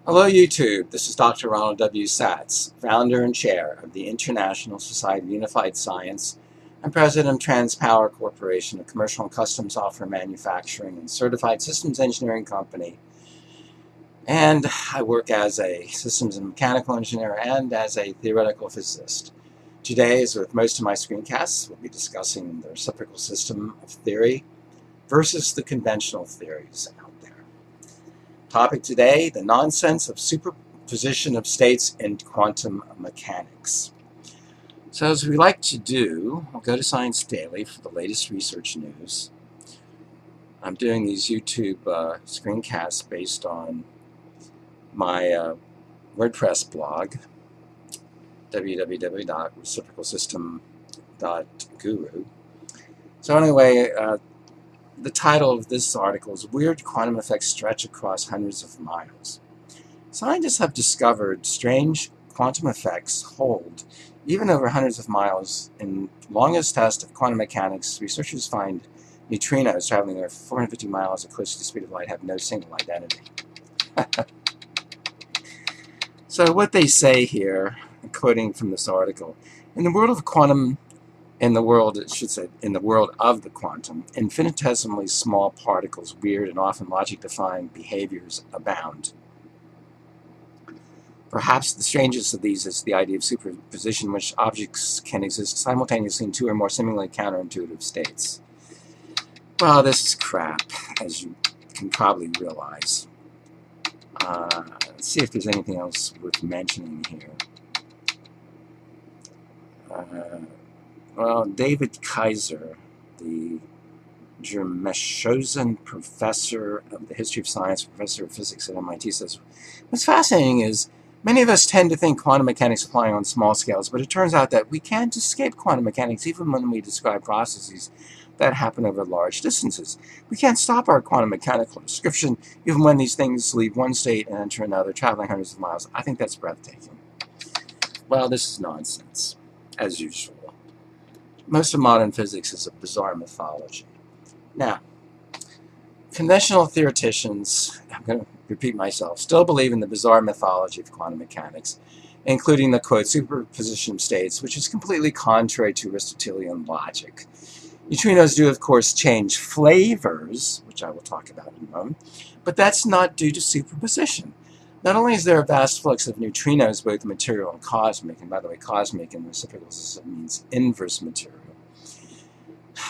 Hello YouTube, this is Dr. Ronald W. Satz, founder and chair of the International Society of Unified Science and president of TransPower Corporation, a commercial and custom software manufacturing and certified systems engineering company. And I work as a systems and mechanical engineer and as a theoretical physicist. Today, as with most of my screencasts, we'll be discussing the reciprocal system of theory versus the conventional theories out there. Topic today, the nonsense of superposition of states in quantum mechanics. So as we like to do, I'll go to Science Daily for the latest research news. I'm doing these YouTube screencasts based on my WordPress blog, www.reciprocalsystem.guru. So anyway, the title of this article is Weird Quantum Effects Stretch Across Hundreds of Miles. Scientists have discovered strange quantum effects hold even over hundreds of miles. In the longest test of quantum mechanics, researchers find neutrinos traveling over 450 miles at close to the speed of light have no single identity. So what they say here, quoting from this article, in the world of the quantum, infinitesimally small particles, weird and often logic-defying behaviors abound. Perhaps the strangest of these is the idea of superposition, in which objects can exist simultaneously in two or more seemingly counterintuitive states. Well, this is crap, as you can probably realize. Let's see if there's anything else worth mentioning here. Well, David Kaiser, the Germeschosen professor of the history of science, professor of physics at MIT, says, what's fascinating is many of us tend to think quantum mechanics applying on small scales, but it turns out that we can't escape quantum mechanics even when we describe processes that happen over large distances. We can't stop our quantum mechanical description even when these things leave one state and enter another, traveling hundreds of miles. I think that's breathtaking. Well, this is nonsense, as usual. Most of modern physics is a bizarre mythology. Now, conventional theoreticians, I'm going to repeat myself, still believe in the bizarre mythology of quantum mechanics, including the, quote, superposition of states, which is completely contrary to Aristotelian logic. Neutrinos do, of course, change flavors, which I will talk about in a moment, but that's not due to superposition. Not only is there a vast flux of neutrinos, both material and cosmic, and by the way, cosmic in the reciprocal system means inverse material.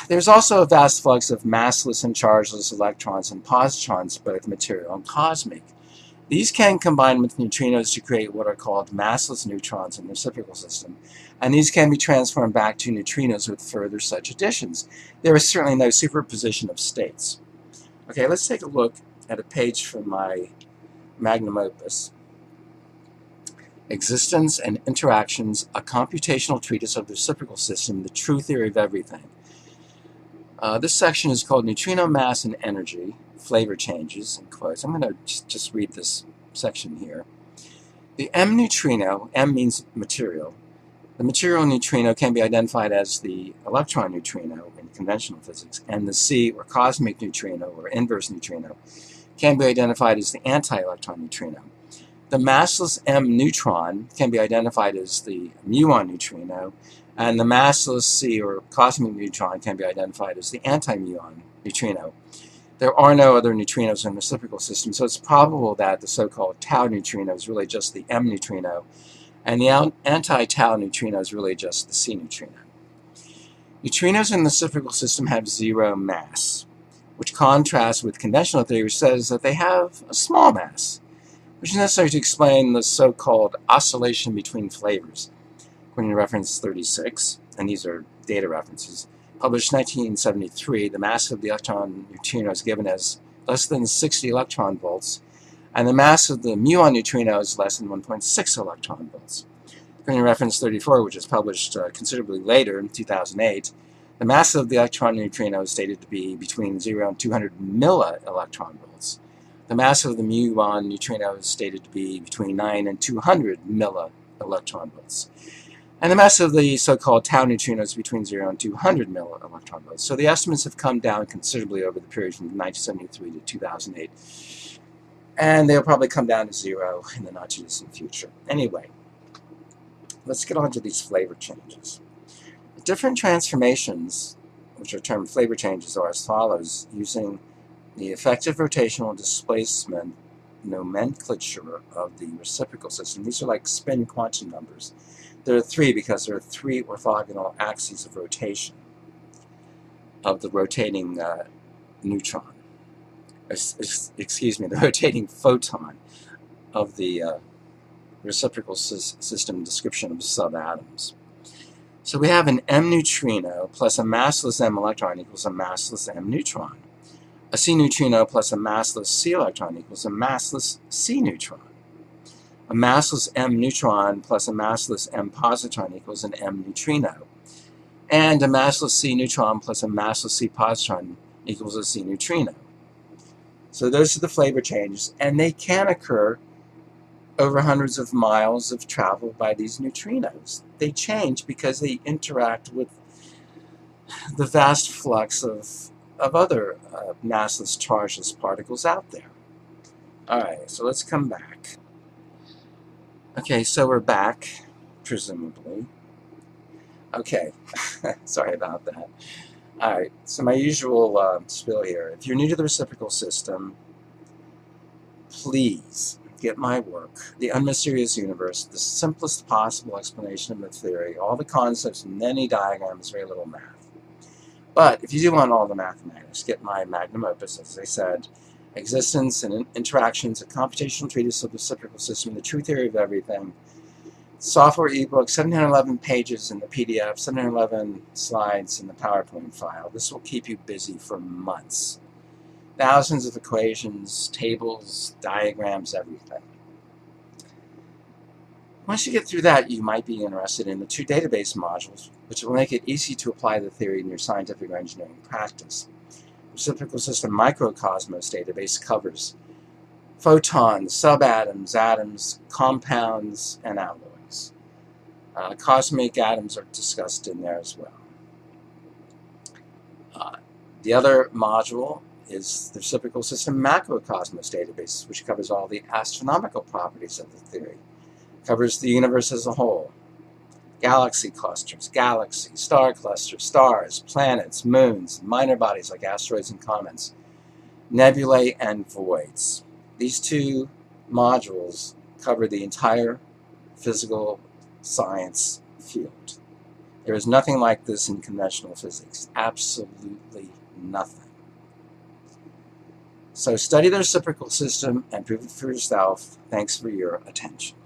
There's also a vast flux of massless and chargeless electrons and positrons, both material and cosmic. These can combine with neutrinos to create what are called massless neutrons in the reciprocal system, and these can be transformed back to neutrinos with further such additions. There is certainly no superposition of states. Okay, let's take a look at a page from my magnum opus, Existence and Interactions, a computational treatise of the reciprocal system, the true theory of everything. This section is called Neutrino Mass and Energy, Flavor Changes, in quotes. I'm going to just read this section here. The M neutrino, M means material. The material neutrino can be identified as the electron neutrino in conventional physics, and the C, or cosmic neutrino, or inverse neutrino, can be identified as the anti-electron neutrino. The massless M neutron can be identified as the muon neutrino, and the massless C, or cosmic neutron, can be identified as the anti-muon neutrino. There are no other neutrinos in the reciprocal system, so it's probable that the so-called tau neutrino is really just the M neutrino, and the anti-tau neutrino is really just the C neutrino. Neutrinos in the reciprocal system have zero mass, which contrasts with conventional theory, which says that they have a small mass, which is necessary to explain the so-called oscillation between flavors. According to reference 36, and these are data references, published 1973, the mass of the electron neutrino is given as less than 60 electron volts, and the mass of the muon neutrino is less than 1.6 electron volts. According to reference 34, which was published considerably later, in 2008, the mass of the electron neutrino is stated to be between 0 and 200 milli-electron volts. The mass of the muon neutrino is stated to be between 9 and 200 milli-electron volts. And the mass of the so-called tau neutrino is between 0 and 200 milli-electron volts. So the estimates have come down considerably over the period from 1973 to 2008. And they'll probably come down to 0 in the not-too-distant future. Anyway, let's get on to these flavor changes. The different transformations, which are termed flavor changes, are as follows, using the effective rotational displacement nomenclature of the reciprocal system. These are like spin quantum numbers. There are 3 because there are 3 orthogonal axes of rotation of the rotating neutron. Excuse me, the rotating photon of the reciprocal system description of subatoms. So we have an M neutrino plus a massless M electron equals a massless M neutron. A C neutrino plus a massless C electron equals a massless C neutron. A massless M neutron plus a massless M positron equals an M neutrino. And a massless C neutron plus a massless C positron equals a C neutrino. So those are the flavor changes, and they can occur over hundreds of miles of travel by these neutrinos. They change because they interact with the vast flux of other massless, chargeless particles out there. Alright, so let's come back. Okay, so we're back, presumably. Okay, sorry about that. Alright, so my usual spiel here. If you're new to the reciprocal system, please get my work, The Unmysterious Universe, the simplest possible explanation of the theory, all the concepts, many diagrams, very little math. But if you do want all the mathematics, get my magnum opus, as I said, Existence and Interactions, a computational treatise of the reciprocal system, the true theory of everything. Software ebook, 711 pages in the PDF, 711 slides in the PowerPoint file. This will keep you busy for months. Thousands of equations, tables, diagrams, everything. Once you get through that, you might be interested in the 2 database modules, which will make it easy to apply the theory in your scientific or engineering practice. Reciprocal System Microcosmos database covers photons, subatoms, atoms, compounds, and alloys. Cosmic atoms are discussed in there as well. The other module is the Reciprocal System Macrocosmos database, which covers all the astronomical properties of the theory. It covers the universe as a whole. Galaxy clusters, galaxies, star clusters, stars, planets, moons, minor bodies like asteroids and comets, nebulae and voids. These 2 modules cover the entire physical science field. There is nothing like this in conventional physics. Absolutely nothing. So study the reciprocal system and prove it for yourself. Thanks for your attention.